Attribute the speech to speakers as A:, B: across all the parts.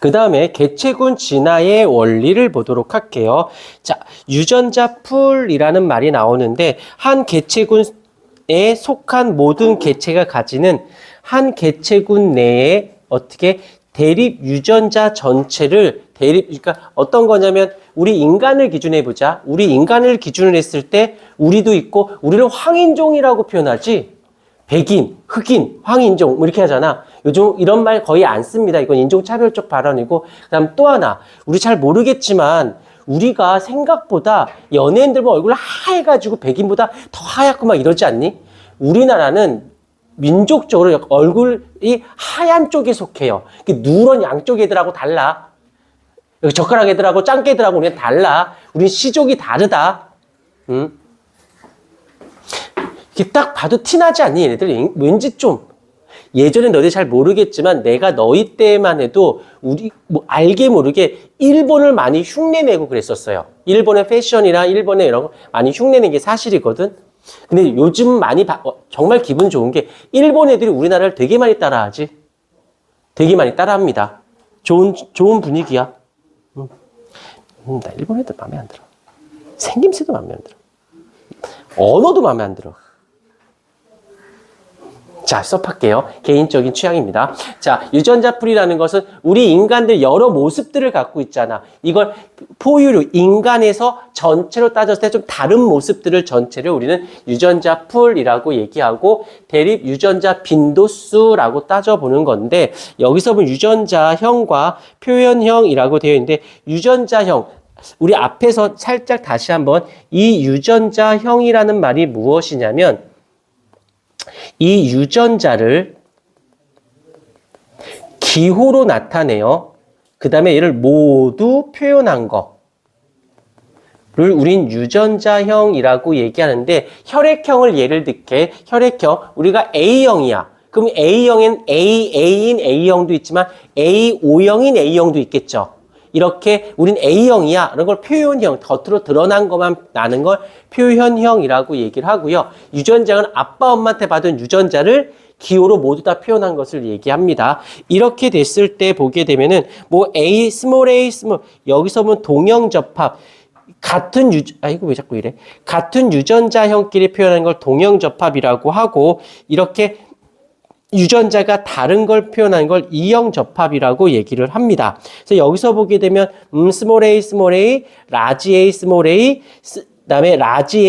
A: 그 다음에 개체군 진화의 원리를 보도록 할게요. 자, 유전자 풀이라는 말이 나오는데 한 개체군에 속한 모든 개체가 가지는 한 개체군 내에 어떻게 대립 유전자 전체를 그러니까 어떤 거냐면 우리 인간을 기준해 보자. 우리 인간을 기준으로 했을 때 우리도 있고 우리를 황인종이라고 표현하지. 백인, 흑인, 황인종 뭐 이렇게 하잖아. 요즘 이런 말 거의 안 씁니다. 이건 인종차별적 발언이고. 그다음 또 하나. 우리 잘 모르겠지만 우리가 생각보다 연예인들 뭐 얼굴 하얘가지고 백인보다 더 하얗고 막 이러지 않니? 우리나라는 민족적으로 얼굴이 하얀 쪽에 속해요. 누런 양쪽 애들하고 달라. 여기 젓가락 애들하고 짱깨 애들하고 우리는 달라. 우리는 시족이 다르다. 이렇게 딱 봐도 티나지 않니? 얘네들 왠지 좀. 예전에 너희들 잘 모르겠지만 내가 너희 때만 해도 우리 뭐 알게 모르게 일본을 많이 흉내내고 그랬었어요. 일본의 패션이나 일본의 이런 거 많이 흉내낸 게 사실이거든. 근데 요즘 많이 정말 기분 좋은 게 일본 애들이 우리나라를 되게 많이 따라하지. 되게 많이 따라합니다. 좋은 분위기야. 나 일본 애들 마음에 안 들어. 생김새도 마음에 안 들어. 언어도 마음에 안 들어. 자, 수업할게요. 개인적인 취향입니다. 자, 유전자풀이라는 것은 우리 인간들 여러 모습들을 갖고 있잖아. 이걸 포유류, 인간에서 전체로 따졌을 때 좀 다른 모습들을 전체를 우리는 유전자풀이라고 얘기하고 대립 유전자 빈도수라고 따져보는 건데 여기서 보면 유전자형과 표현형이라고 되어 있는데 유전자형, 우리 앞에서 살짝 다시 한번 이 유전자형이라는 말이 무엇이냐면 이 유전자를 기호로 나타내요. 그 다음에 얘를 모두 표현한 거를 우린 유전자형이라고 얘기하는데 혈액형을 예를 들게 혈액형 우리가 A형이야. 그럼 A형엔 A인 A형도 있지만 A5형인 A형도 있겠죠. 이렇게 우린 A형이야. 이런 걸 표현형, 겉으로 드러난 것만 나는 걸 표현형이라고 얘기를 하고요. 유전자는 아빠, 엄마한테 받은 유전자를 기호로 모두 다 표현한 것을 얘기합니다. 이렇게 됐을 때 보게 되면은 뭐 A, 여기서 보면 동형접합. 이거 왜 자꾸 이래? 같은 유전자형끼리 표현하는 걸 동형접합이라고 하고 이렇게 유전자가 다른 걸 표현하는 걸 이형접합이라고 얘기를 합니다. 그래서 여기서 보게 되면 스몰 a, 라지 a, 스몰 a, 그다음에 라지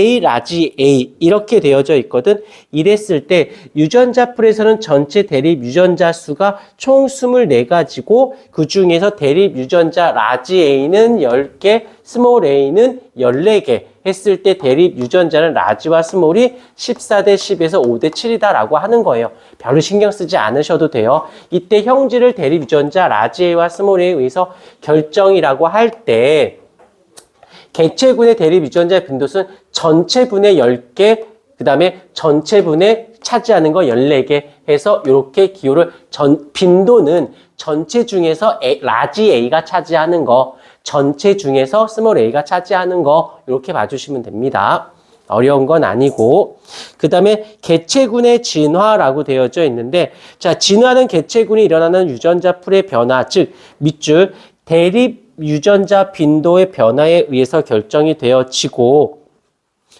A: a 이렇게 되어져 있거든. 이랬을 때 유전자풀에서는 전체 대립 유전자 수가 총 24가지고 그 중에서 대립 유전자 라지 a는 10개, 스몰 a는 14개 했을 때 대립 유전자는 라지와 스몰이 14대 10에서 5대 7이다라고 하는 거예요. 별로 신경 쓰지 않으셔도 돼요. 이때 형질을 대립 유전자 라지 a와 스몰 a에 의해서 결정이라고 할 때 개체군의 대립 유전자의 빈도수는 전체분의 10개, 그 다음에 전체분의 차지하는 거 14개 해서 이렇게 기호를 빈도는 전체 중에서 라지 A가 차지하는 거, 전체 중에서 스몰 a가 차지하는 거 이렇게 봐주시면 됩니다. 어려운 건 아니고 그 다음에 개체군의 진화라고 되어져 있는데 자 진화는 개체군이 일어나는 유전자풀의 변화 즉 밑줄 대립 유전자 빈도의 변화에 의해서 결정이 되어지고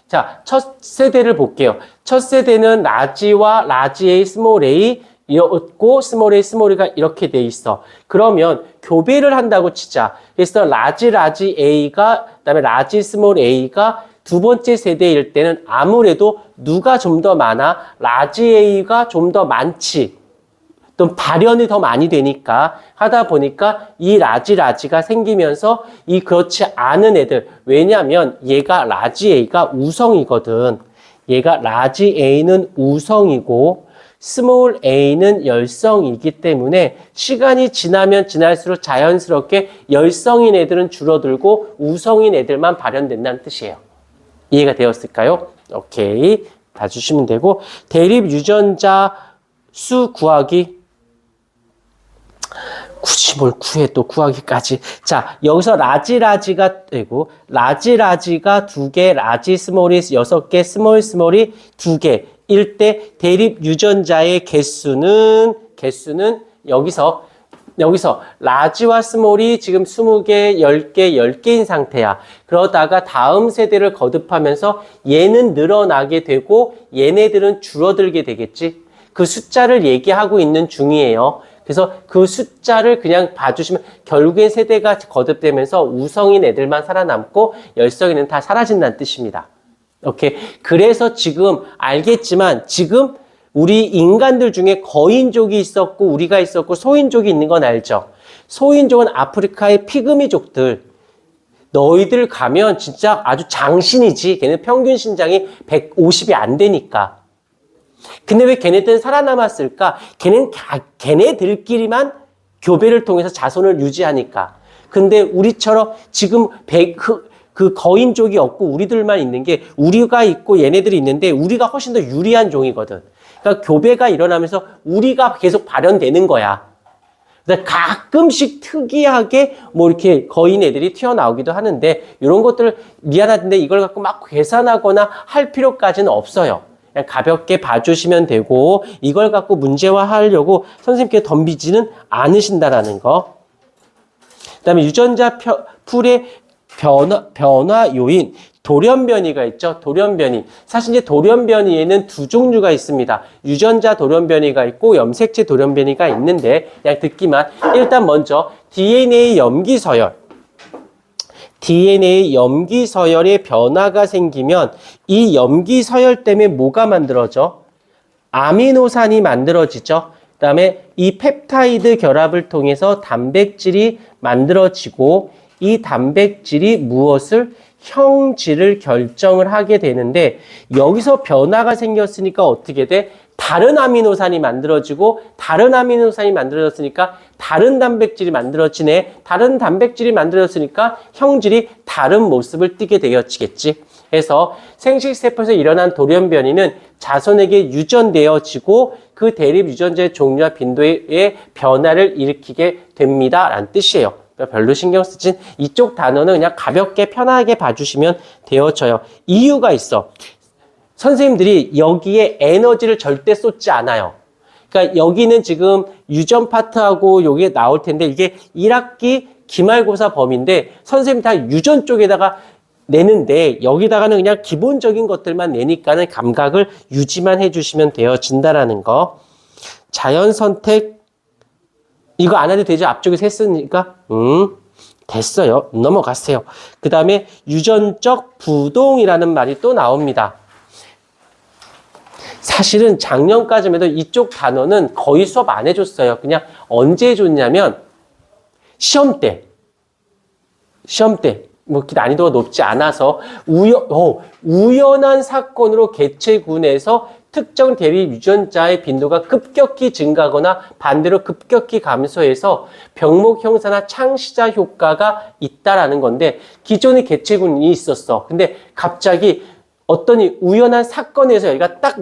A: 자, 첫 세대를 볼게요. 첫 세대는 라지와 라지 A, 스몰 a 이었고 스몰 a가 이렇게 돼 있어. 그러면 교배를 한다고 치자. 그래서 라지 A가 그다음에 라지 스몰 a가 두 번째 세대일 때는 아무래도 누가 좀 더 많아? 라지 A가 좀 더 많지. 또 발현이 더 많이 되니까 하다 보니까 이 라지가 생기면서 이 그렇지 않은 애들 왜냐하면 얘가 라지 A가 우성이거든. 얘가 라지 A는 우성이고 스몰 a는 열성이기 때문에 시간이 지나면 지날수록 자연스럽게 열성인 애들은 줄어들고 우성인 애들만 발현된다는 뜻이에요. 이해가 되었을까요? 오케이. 봐주시면 되고 대립 유전자 수 구하기 굳이 뭘 구해 또 구하기까지. 자 여기서 라지가 되고 라지가 2개, 라지 스몰이 6개, 스몰이 2개 일 때 대립 유전자의 개수는 여기서 여기서 라지와 스몰이 지금 20개, 10개, 10개인 상태야. 그러다가 다음 세대를 거듭하면서 얘는 늘어나게 되고 얘네들은 줄어들게 되겠지. 그 숫자를 얘기하고 있는 중이에요. 그래서 그 숫자를 그냥 봐주시면 결국엔 세대가 거듭되면서 우성인 애들만 살아남고 열성인은 다 사라진다는 뜻입니다. 오케이. 그래서 지금 알겠지만 지금 우리 인간들 중에 거인족이 있었고 우리가 있었고 소인족이 있는 건 알죠? 소인족은 아프리카의 피그미족들. 너희들 가면 진짜 아주 장신이지. 걔네 평균 신장이 150이 안 되니까. 근데 왜 걔네들은 살아남았을까? 걔네들끼리만 교배를 통해서 자손을 유지하니까. 근데 우리처럼 지금 그 거인족이 없고 우리들만 있는 게 우리가 있고 얘네들이 있는데 우리가 훨씬 더 유리한 종이거든. 그러니까 교배가 일어나면서 우리가 계속 발현되는 거야. 그래서 가끔씩 특이하게 뭐 이렇게 거인 애들이 튀어나오기도 하는데 이런 것들을 미안한데 이걸 갖고 막 계산하거나 할 필요까지는 없어요. 그냥 가볍게 봐주시면 되고 이걸 갖고 문제화하려고 선생님께 덤비지는 않으신다라는 거. 그다음에 유전자 풀의 변화 요인. 돌연변이가 있죠. 돌연변이. 사실 이제 돌연변이에는 두 종류가 있습니다. 유전자 돌연변이가 있고 염색체 돌연변이가 있는데 그냥 듣기만. 일단 먼저 DNA 염기서열. DNA 염기서열의 변화가 생기면 이 염기서열 때문에 뭐가 만들어져? 아미노산이 만들어지죠. 그다음에 이 펩타이드 결합을 통해서 단백질이 만들어지고 이 단백질이 무엇을? 형질을 결정을 하게 되는데 여기서 변화가 생겼으니까 어떻게 돼? 다른 아미노산이 만들어지고 다른 아미노산이 만들어졌으니까 다른 단백질이 만들어지네. 다른 단백질이 만들어졌으니까 형질이 다른 모습을 띠게 되어지겠지. 그래서 생식세포에서 일어난 돌연변이는 자손에게 유전되어지고 그 대립 유전자의 종류와 빈도의 변화를 일으키게 됩니다. 라는 뜻이에요. 별로 신경 쓰진 이쪽 단어는 그냥 가볍게 편하게 봐주시면 되어져요. 이유가 있어. 선생님들이 여기에 에너지를 절대 쏟지 않아요. 그러니까 여기는 지금 유전 파트하고 여기에 나올 텐데 이게 1학기 기말고사 범위인데 선생님 다 유전 쪽에다가 내는데 여기다가는 그냥 기본적인 것들만 내니까는 감각을 유지만 해주시면 되어진다라는 거. 자연선택 이거 안 해도 되죠? 앞쪽에서 했으니까. 됐어요. 넘어갔어요. 그 다음에 유전적 부동이라는 말이 또 나옵니다. 사실은 작년까지만 해도 이쪽 단어는 거의 수업 안 해줬어요. 그냥 언제 해줬냐면 시험 때. 뭐 난이도가 높지 않아서 우연한 사건으로 개체군에서 특정 대립 유전자의 빈도가 급격히 증가하거나 반대로 급격히 감소해서 병목 형사나 창시자 효과가 있다라는 건데 기존의 개체군이 있었어. 근데 갑자기 어떤 우연한 사건에서 여기가 딱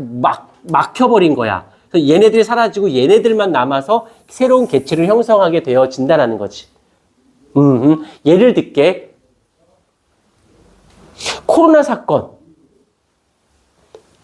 A: 막혀버린 거야. 그래서 얘네들이 사라지고 얘네들만 남아서 새로운 개체를 형성하게 되어진다라는 거지. 예를 들게 코로나 사건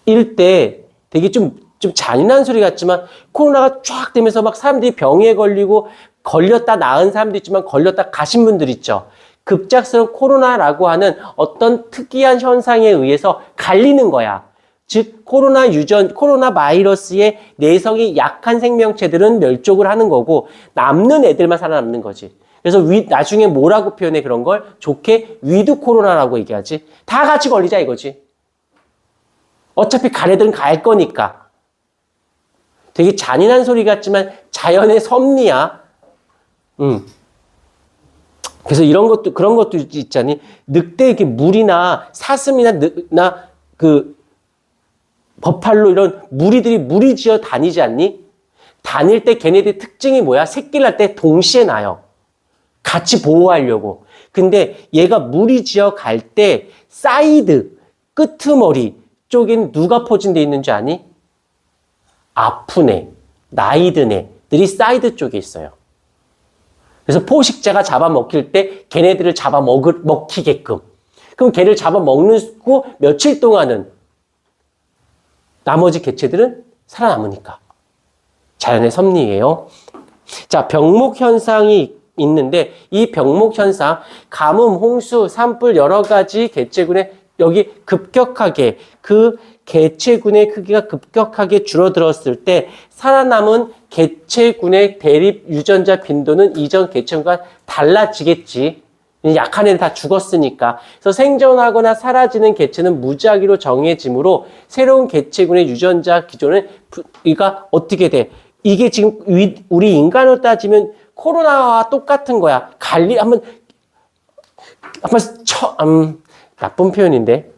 A: 일 때 되게 좀 잔인한 소리 같지만 코로나가 쫙 되면서 막 사람들이 병에 걸리고 걸렸다 나은 사람도 있지만 걸렸다 가신 분들 있죠. 급작스러운 코로나라고 하는 어떤 특이한 현상에 의해서 갈리는 거야. 즉 코로나 바이러스의 내성이 약한 생명체들은 멸종을 하는 거고 남는 애들만 살아남는 거지. 그래서 나중에 뭐라고 표현해 그런 걸? 좋게 위드 코로나라고 얘기하지. 다 같이 걸리자 이거지. 어차피 갈 애들은 갈 거니까. 되게 잔인한 소리 같지만 자연의 섭리야. 그래서 그런 것도 있잖니. 늑대 이렇게 물이나 사슴이나 그 버팔로 이런 무리들이 무리지어 다니지 않니? 다닐 때 걔네들 특징이 뭐야? 새끼를 날 때 동시에 나요. 같이 보호하려고. 근데 얘가 무리지어 갈 때 사이드, 끄트머리 쪽엔 누가 포진되어 있는지 아니? 아픈 애, 나이 든 애들이 사이드 쪽에 있어요. 그래서 포식자가 잡아먹힐 때 걔네들을 잡아먹히게끔. 그럼 걔를 잡아먹고 며칠 동안은 나머지 개체들은 살아남으니까. 자연의 섭리예요. 자, 병목 현상이 있는데 이 병목 현상, 가뭄, 홍수, 산불 여러 가지 개체군의 여기 급격하게 그 개체군의 크기가 급격하게 줄어들었을 때 살아남은 개체군의 대립 유전자 빈도는 이전 개체군과 달라지겠지. 약한 애는 다 죽었으니까. 그래서 생존하거나 사라지는 개체는 무작위로 정해지므로 새로운 개체군의 유전자 기존은 이가 어떻게 돼? 이게 지금 우리 인간으로 따지면 코로나와 똑같은 거야. 한번 나쁜 표현인데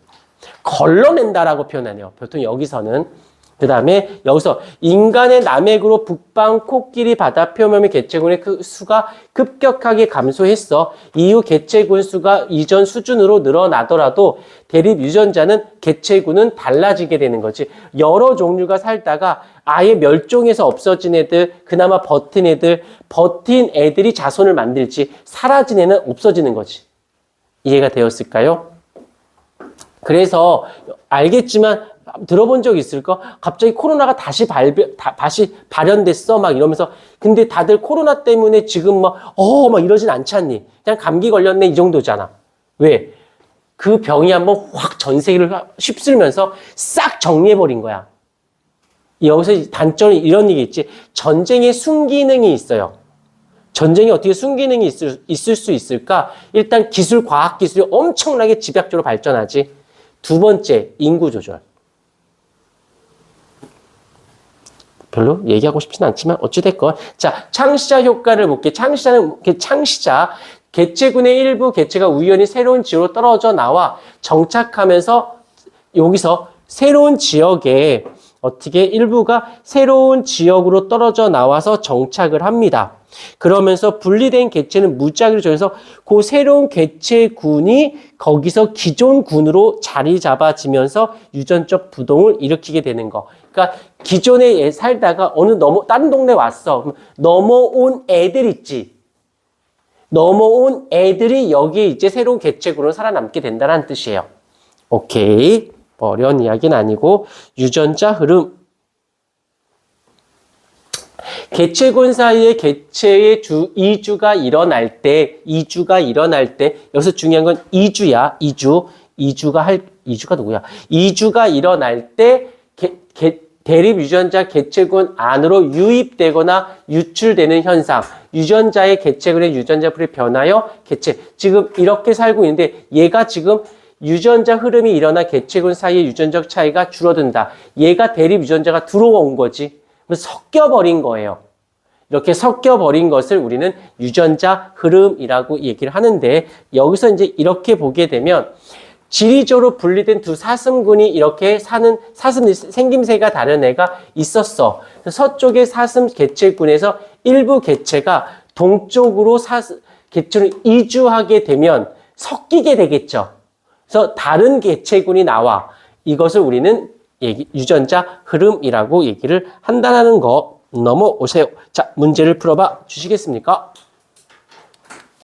A: 걸러낸다라고 표현하네요. 보통 여기서는. 그 다음에 여기서 인간의 남획으로 북방 코끼리 바다 표면의 개체군의 그 수가 급격하게 감소했어. 이후 개체군 수가 이전 수준으로 늘어나더라도 대립 유전자는 개체군은 달라지게 되는 거지. 여러 종류가 살다가 아예 멸종해서 없어진 애들, 그나마 버틴 애들이 자손을 만들지 사라진 애는 없어지는 거지. 이해가 되었을까요? 그래서 알겠지만 들어본 적 있을까? 갑자기 코로나가 다시 발현됐어 막 이러면서 근데 다들 코로나 때문에 지금 막 이러진 않지 않니? 그냥 감기 걸렸네 이 정도잖아. 왜? 그 병이 한번 확 전 세계를 휩쓸면서 싹 정리해버린 거야. 여기서 단점이 이런 얘기 있지. 전쟁에 순기능이 있어요. 전쟁이 어떻게 순기능이 있을 수 있을까? 일단 과학기술이 엄청나게 집약적으로 발전하지. 두 번째, 인구 조절. 별로 얘기하고 싶지는 않지만 어찌됐건. 자, 창시자 효과를 볼게. 창시자는 개체군의 일부 개체가 우연히 새로운 지역으로 떨어져 나와 정착하면서 여기서 새로운 지역에 어떻게 일부가 새로운 지역으로 떨어져 나와서 정착을 합니다. 그러면서 분리된 개체는 무작위로 정해서 그 새로운 개체군이 거기서 기존 군으로 자리 잡아지면서 유전적 부동을 일으키게 되는 거. 그러니까 기존에 살다가 다른 동네 왔어. 넘어온 애들 있지. 넘어온 애들이 여기에 이제 새로운 개체군으로 살아남게 된다는 뜻이에요. 오케이. 어려운 이야기는 아니고 유전자 흐름. 개체군 사이에 개체의 이주가 일어날 때 여기서 중요한 건 이주야. 이주가 누구야? 이주가 일어날 때 대립 유전자 개체군 안으로 유입되거나 유출되는 현상. 유전자의 개체군의 유전자풀이 변하여 지금 이렇게 살고 있는데 얘가 지금 유전자 흐름이 일어나 개체군 사이의 유전적 차이가 줄어든다. 얘가 대립 유전자가 들어온 거지. 섞여버린 거예요. 이렇게 섞여버린 것을 우리는 유전자 흐름이라고 얘기를 하는데 여기서 이제 이렇게 보게 되면 지리적으로 분리된 두 사슴군이 이렇게 사는 사슴 생김새가 다른 애가 있었어. 서쪽의 사슴 개체군에서 일부 개체가 동쪽으로 개체를 이주하게 되면 섞이게 되겠죠. 그래서 다른 개체군이 나와. 이것을 우리는 유전자 흐름이라고 얘기를 한다는 거 넘어오세요. 자, 문제를 풀어봐 주시겠습니까?